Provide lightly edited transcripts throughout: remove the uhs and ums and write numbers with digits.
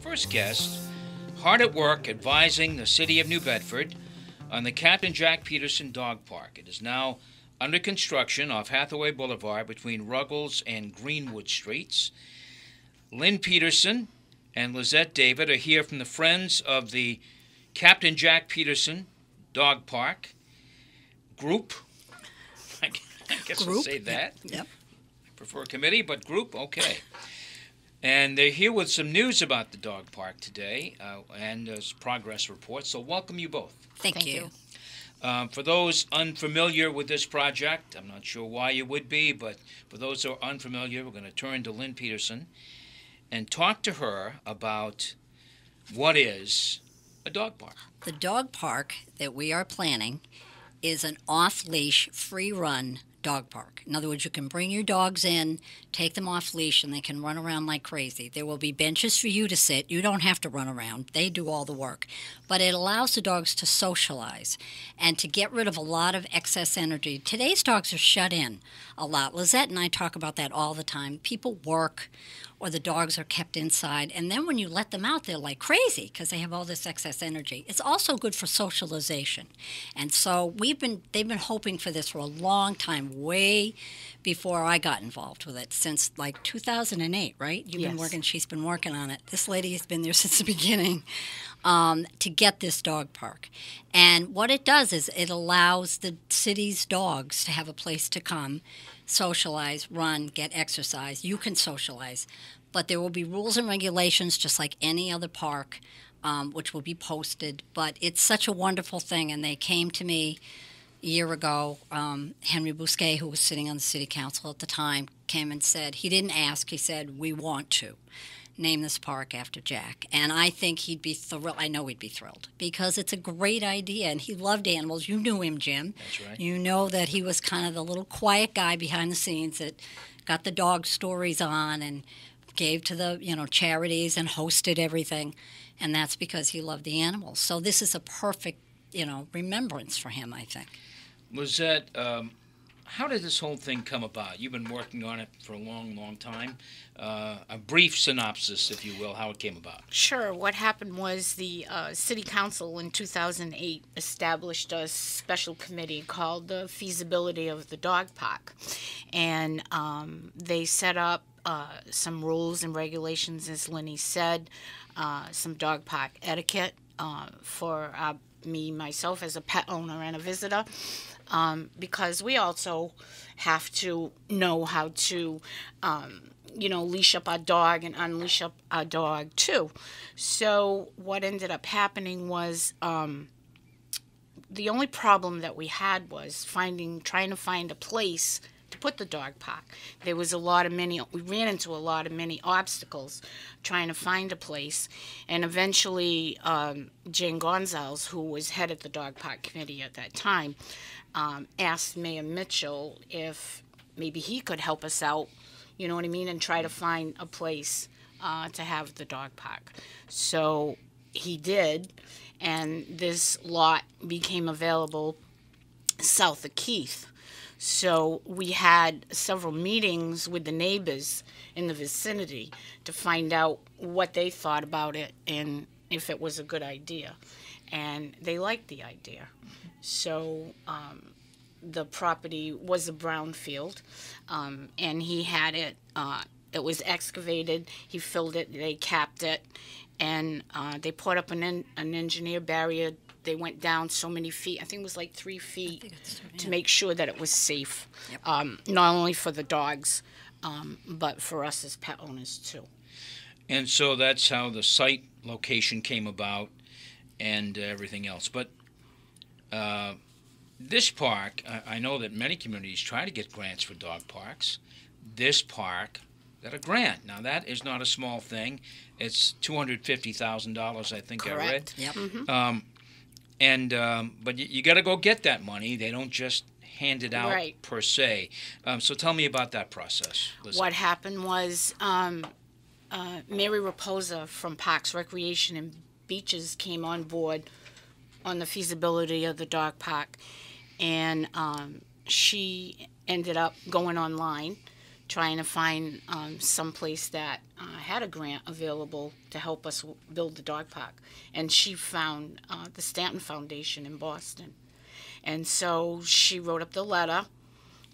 first guest hard at work advising the city of New Bedford on the Captain Jack Peterson Dog Park. It is now under construction off Hathaway Boulevard between Ruggles and Greenwood Streets. Lynne Peterson and Lizette David are here from the Friends of the Captain Jack Peterson Dog Park group. I guess Group? I'll say that. Yep. I prefer committee, but group, okay. And they're here with some news about the dog park today and progress reports. So welcome you both. Thank you. For those unfamiliar with this project, I'm not sure why you would be, but for those who are unfamiliar, we're going to turn to Lynne Peterson and talk to her about what is a dog park. The dog park that we are planning is an off-leash, free-run dog park. In other words, you can bring your dogs in, take them off leash, and they can run around like crazy. There will be benches for you to sit. You don't have to run around. They do all the work. But it allows the dogs to socialize and to get rid of a lot of excess energy. Today's dogs are shut in a lot. Lizette and I talk about that all the time. People work or the dogs are kept inside, and then when you let them out, they're like crazy because they have all this excess energy. It's also good for socialization. And so they've been hoping for this for a long time, way before I got involved with it, since like 2008, right? She's been working on it. This lady has been there since the beginning to get this dog park. And what it does is it allows the city's dogs to have a place to come, socialize, run, get exercise. You can socialize. But there will be rules and regulations just like any other park, which will be posted. But it's such a wonderful thing. And they came to me a year ago. Henry Bousquet, who was sitting on the city council at the time, came and said, he didn't ask, he said, we want to name this park after Jack. And I think he'd be thrilled. I know he'd be thrilled because it's a great idea. And he loved animals. You knew him, Jim. That's right. You know that he was kind of the little quiet guy behind the scenes that got the dog stories on and gave to the, charities and hosted everything. And that's because he loved the animals. So this is a perfect, remembrance for him, I think. Lizette, how did this whole thing come about? You've been working on it for a long, long time. A brief synopsis, if you will, how it came about. Sure. What happened was the City Council in 2008 established a special committee called the Feasibility of the Dog Park. And they set up some rules and regulations, as Lynne said, some dog park etiquette for myself as a pet owner and a visitor. Because we also have to know how to, leash up our dog and unleash up our dog too. So what ended up happening was the only problem that we had was trying to find a place to put the dog park. There was we ran into a lot of many obstacles trying to find a place, and eventually Jane Gonzalez, who was head of the dog park committee at that time, asked Mayor Mitchell if maybe he could help us out, you know what I mean, and try to find a place to have the dog park. So he did, and this lot became available south of Keith. So we had several meetings with the neighbors in the vicinity to find out what they thought about it and if it was a good idea. And they liked the idea. So the property was a brownfield, and he had it. It was excavated. He filled it. They capped it, and they put up an engineer barrier. They went down so many feet. I think it was like 3 feet to make sure that it was safe, not only for the dogs, but for us as pet owners too. And so that's how the site location came about and everything else. But this park, I know that many communities try to get grants for dog parks. This park got a grant. Now, that is not a small thing. It's $250,000, I think. Correct. I read. Yep. Mm-hmm. But you got to go get that money. They don't just hand it out Right. per se. So tell me about that process, Lizette. What happened was Mary Raposa from Parks, Recreation, and Beaches came on board on the feasibility of the dog park, and she ended up going online trying to find some place that had a grant available to help us build the dog park. And she found the Stanton Foundation in Boston. And so she wrote up the letter,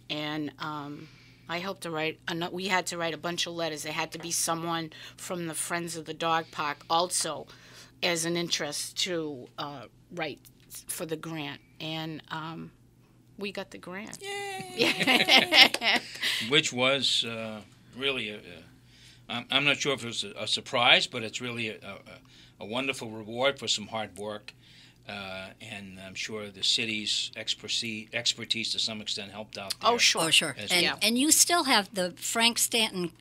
and I helped her write. We had to write a bunch of letters. There had to be someone from the Friends of the Dog Park also as an interest to write for the grant. And we got the grant. Yay! Which was really, I'm not sure if it was a surprise, but it's really a wonderful reward for some hard work. And I'm sure the city's expertise to some extent helped out there. Oh, sure. Oh, sure. And you still have the Frank Stanton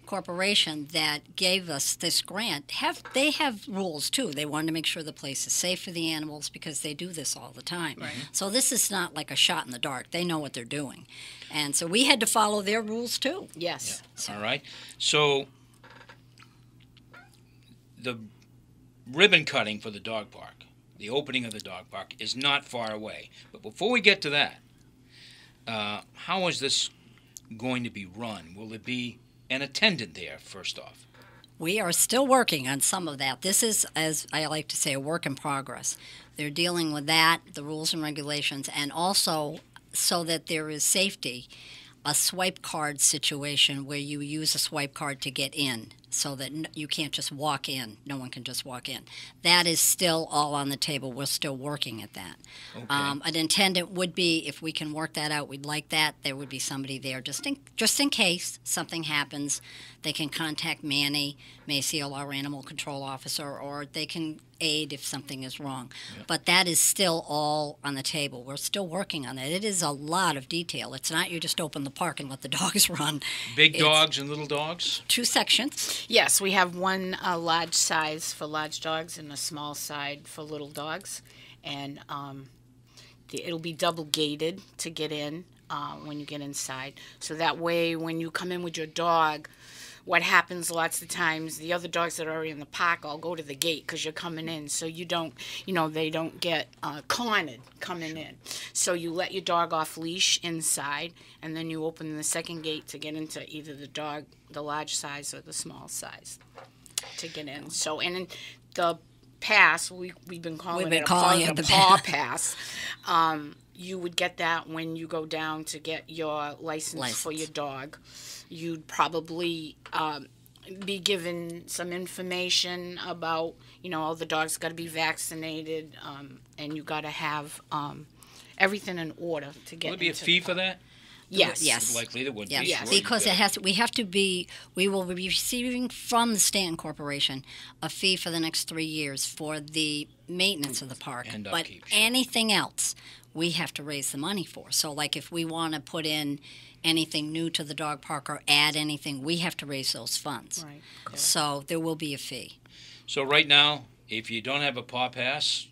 Corporation that gave us this grant. They have rules, too. They wanted to make sure the place is safe for the animals because they do this all the time. Right. So this is not like a shot in the dark. They know what they're doing. And so we had to follow their rules, too. Yes. Yeah. All right. So the ribbon cutting for the dog park, the opening of the dog park, is not far away. But before we get to that, how is this going to be run? Will there be an attendant there, first off? We are still working on some of that. This is, as I like to say, a work in progress. They're dealing with that, the rules and regulations, and also so that there is safety, a swipe card situation where you use a swipe card to get in so that you can't just walk in. No one can just walk in. That is still all on the table. We're still working at that. Okay. An attendant would be, if we can work that out, we'd like that. There would be somebody there just in case something happens. They can contact Manny Maciel, our animal control officer, or they can aid if something is wrong. Yep. But that is still all on the table. We're still working on that. It is a lot of detail. It's not you just open the park and let the dogs run. Big dogs and little dogs? 2 sections. Yes, we have one large size for large dogs and a small side for little dogs. And it'll be double gated to get in when you get inside. So that way when you come in with your dog, what happens lots of times, the other dogs that are already in the park all go to the gate because you're coming in. So you don't, they don't get cornered coming in. So you let your dog off leash inside, and then you open the second gate to get into either the large size or the small size to get in. So, and in the pass, we've been calling it a paw pass. You would get that when you go down to get your license for your dog. You'd probably be given some information about, all the dogs got to be vaccinated, and you got to have everything in order to get. Will there be a fee for that? Yes. Likely there would be. Yes, because we will be receiving from the Stanton Corporation a fee for the next 3 years for the maintenance of the park. And but upkeep, sure. Anything else, we have to raise the money for. So, like if we want to put in anything new to the dog park or add anything, we have to raise those funds. Right. Okay. So there will be a fee. So right now, if you don't have a paw pass,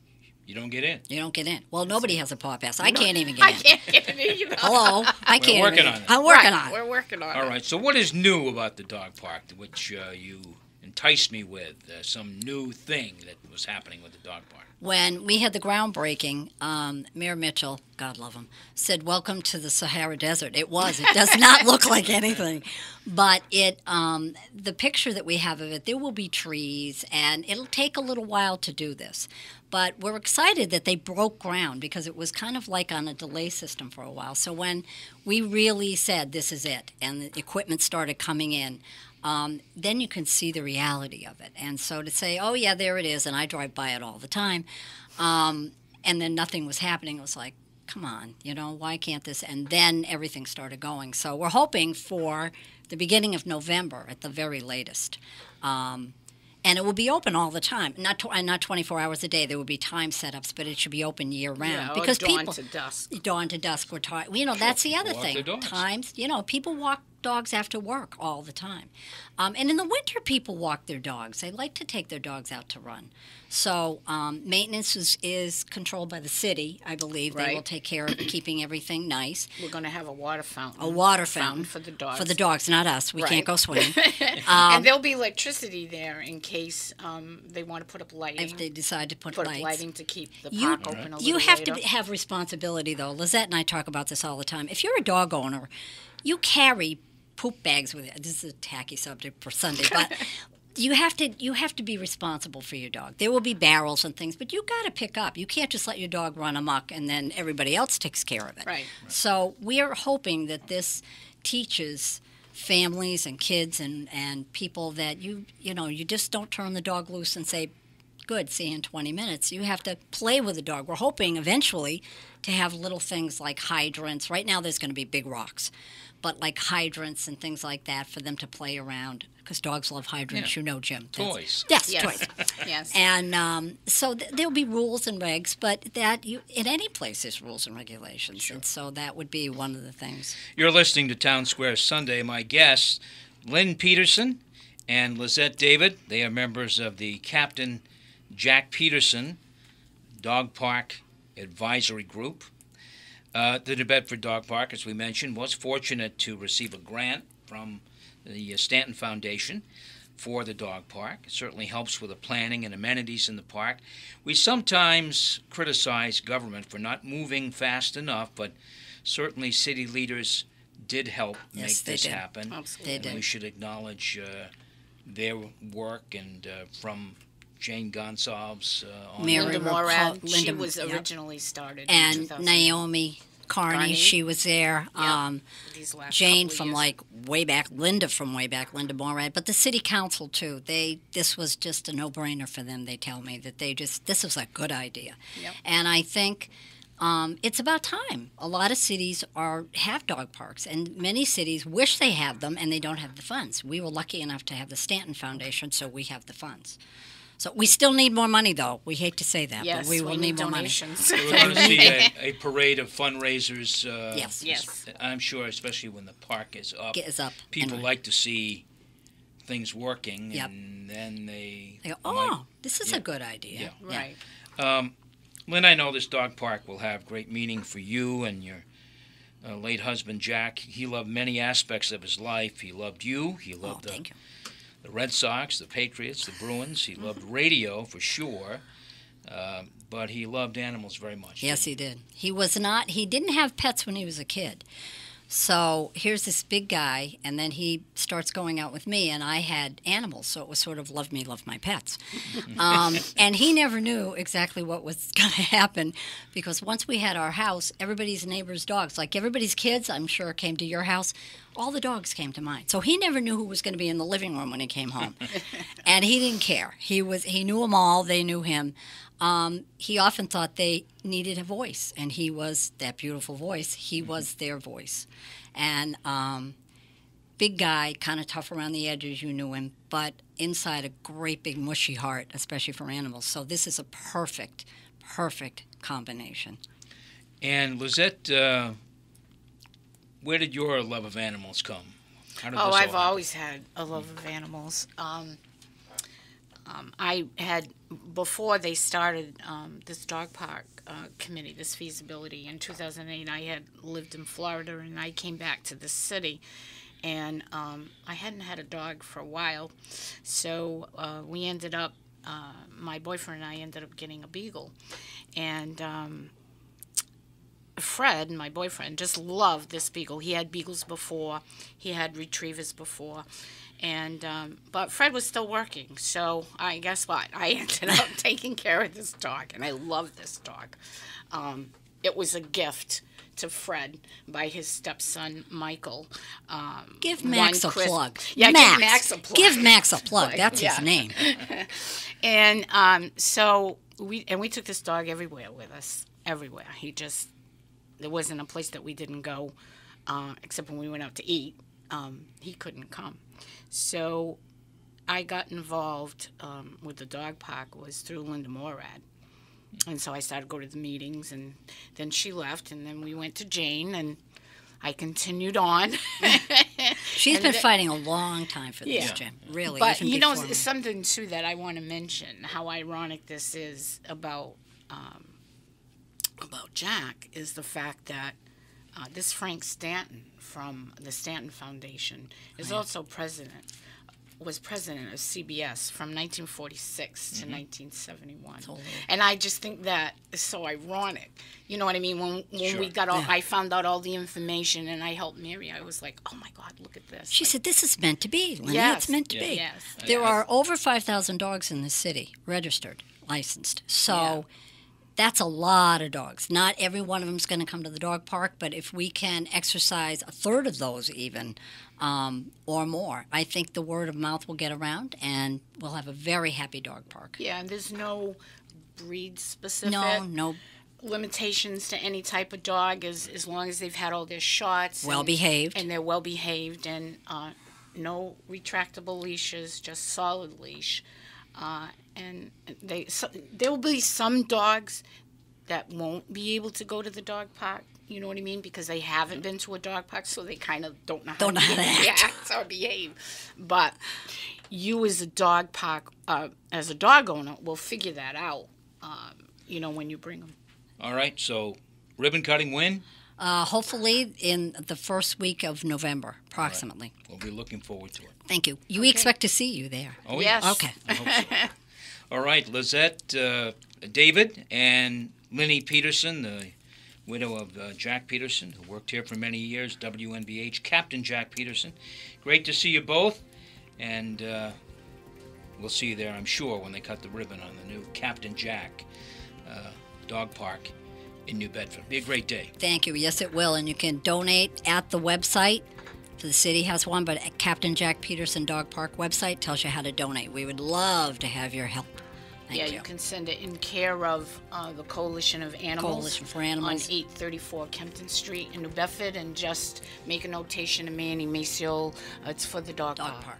you don't get in. You don't get in. Well, nobody has a paw pass. I can't even get in. I can't get in either. Hello? I can't. We're working on it. I'm working on it. We're working on it. All right. So what is new about the dog park, which you enticed me with? Some new thing that was happening with the dog park. When we had the groundbreaking, Mayor Mitchell, God love him, said, "Welcome to the Sahara Desert." It was. It does not look like anything. But the picture that we have of it, there will be trees, and it'll take a little while to do this. But we're excited that they broke ground because it was kind of like on a delay system for a while. So when we really said, this is it, and the equipment started coming in, then you can see the reality of it. And so to say, oh, yeah, there it is, and I drive by it all the time, and then nothing was happening, it was like, come on, why can't this? And then everything started going. So we're hoping for the beginning of November at the very latest. And it will be open all the time, not 24 hours a day. There will be time setups, but it should be open year round. Yeah, because dawn to dusk. Dawn to dusk. We're talking. That's the other thing. Times, people walk dogs after work all the time, and in the winter, people walk their dogs. They like to take their dogs out to run. So maintenance is controlled by the city, I believe. Right. They will take care of keeping everything nice. We're going to have a water fountain. A water fountain for the dogs. For the dogs, not us. We can't go swimming. And there'll be electricity there in case they want to put up lighting. If they decide to put up lights. lighting to keep the park open a little You have later. to have responsibility, though. Lizette and I talk about this all the time. If you're a dog owner, you carry poop bags with it. This is a tacky subject for Sunday, but you have to be responsible for your dog. There will be barrels and things, but you got to pick up. You can't just let your dog run amok and then everybody else takes care of it. Right. So we are hoping that this teaches families and kids and people that you just don't turn the dog loose and say, good, see you in 20 minutes. You have to play with the dog. We're hoping eventually to have little things like hydrants. Right now there's going to be big rocks, but like hydrants and things like that for them to play around, because dogs love hydrants, Jim. Toys. Yes, Yes. toys. Yes. And so there'll be rules and regs, but in any place there's rules and regulations, Sure. and so that would be one of the things. You're listening to Townsquare Sunday. My guests, Lynne Peterson and Lizette David. They are members of the Captain Jack Peterson Dog Park Advisory Group. The New Bedford Dog Park, as we mentioned, was fortunate to receive a grant from the Stanton Foundation for the dog park. It certainly helps with the planning and amenities in the park. We sometimes criticize government for not moving fast enough, but certainly city leaders did help make this happen. Absolutely. And we should acknowledge their work, and from Jane Gonsalves on Mary Linda Rapo- Morad, she Linda- was yep. originally started in And 2000. Naomi Carney, she was there. Yeah. These last Jane couple of from years. like way back, Linda from way back, Linda Morad, but the city council too. This was just a no-brainer for them. They tell me that this was a good idea, Yep. and I think it's about time. A lot of cities have dog parks, and many cities wish they had them, and they don't have the funds. We were lucky enough to have the Stanton Foundation, so we have the funds. So we still need more money, though. We hate to say that, Yes, but we will need more money. donations. We're going to see a parade of fundraisers. Yes. Yes. I'm sure, especially when the park is up. Get us up. People and like to see things working, Yep. and then they go, might- this is yeah. a good idea. Yeah. Right. Lynn, I know this dog park will have great meaning for you and your late husband, Jack. He loved many aspects of his life. He loved you. He Oh, loved thank you. the Red Sox, the Patriots, the Bruins. He loved radio, for sure. But he loved animals very much. Yes, he did. He didn't have pets when he was a kid. So here's this big guy, and then he starts going out with me, and I had animals, so it was sort of love me, love my pets. And he never knew exactly what was going to happen, because once we had our house, everybody's neighbors' dogs, like everybody's kids, I'm sure, came to your house. All the dogs came to mine. So he never knew who was going to be in the living room when he came home. And he didn't care. He knew them all. They knew him. He often thought they needed a voice, and he was that beautiful voice. He was their voice. And big guy, kind of tough around the edges, you knew him, but inside a great big mushy heart, especially for animals. So this is a perfect combination. And Lizette, where did your love of animals come? How did this all I've happen? always had a love of animals. I had, before they started this dog park committee, this feasibility in 2008, I had lived in Florida, and I came back to the city, and I hadn't had a dog for a while, so we ended up, my boyfriend and I ended up getting a beagle, and Fred, my boyfriend, just loved this beagle. He had beagles before, he had retrievers before, and but Fred was still working, so guess what? I ended up taking care of this dog, and I love this dog. It was a gift to Fred by his stepson Michael. Give Max a plug. Yeah, give Max a plug. Give Max a plug. That's Yeah. his name. And so we took this dog everywhere with us, everywhere. There wasn't a place that we didn't go, except when we went out to eat. He couldn't come. So I got involved with the dog park was through Linda Morad. And so I started to go to the meetings, and then she left, and then we went to Jane, and I continued on. She's been fighting a long time for this, Yeah. Jim. Really. But, even before me. something, too, that I want to mention, how ironic this is about Jack, is the fact that this Frank Stanton from the Stanton Foundation is also president was president of CBS from 1946 to 1971. Totally. And I just think that is so ironic. You know what I mean? When Sure. we got all, Yeah. I found out all the information and I helped Mary. I was like, oh my God, look at this. She said, "This is meant to be, Lynne. Yes. It's meant to Yeah. be." Yes. There are over 5,000 dogs in the city, registered, licensed. So that's a lot of dogs. Not every one of them is going to come to the dog park, but if we can exercise a third of those even, or more, I think the word of mouth will get around and we'll have a very happy dog park. Yeah, and there's no breed specific No, limitations to any type of dog as long as they've had all their shots. well behaved. And they're well behaved and no retractable leashes, just solid leash. And there will be some dogs that won't be able to go to the dog park. You know what I mean? Because they haven't been to a dog park, so they kind of don't know how to act or behave. But you, as a dog park, as a dog owner, will figure that out. When you bring them. All right, so ribbon cutting when? Hopefully in the first week of November, approximately. We'll be looking forward to it. Thank you. We expect to see you there. Oh, Yes. Okay. I hope so. All right, Lizette, David, and Lynne Peterson, the widow of Jack Peterson, who worked here for many years, WNBH, Captain Jack Peterson. Great to see you both, and we'll see you there, I'm sure, when they cut the ribbon on the new Captain Jack dog park in New Bedford. Be a great day. Thank you. Yes, it will. And you can donate at the website. The city has one, but at Captain Jack Peterson Dog Park website tells you how to donate. We would love to have your help. Thank you. You can send it in care of the Coalition of Animals. Coalition for Animals. On 834 Kempton Street in New Bedford, and just make a notation to Manny Maciel. It's for the dog park.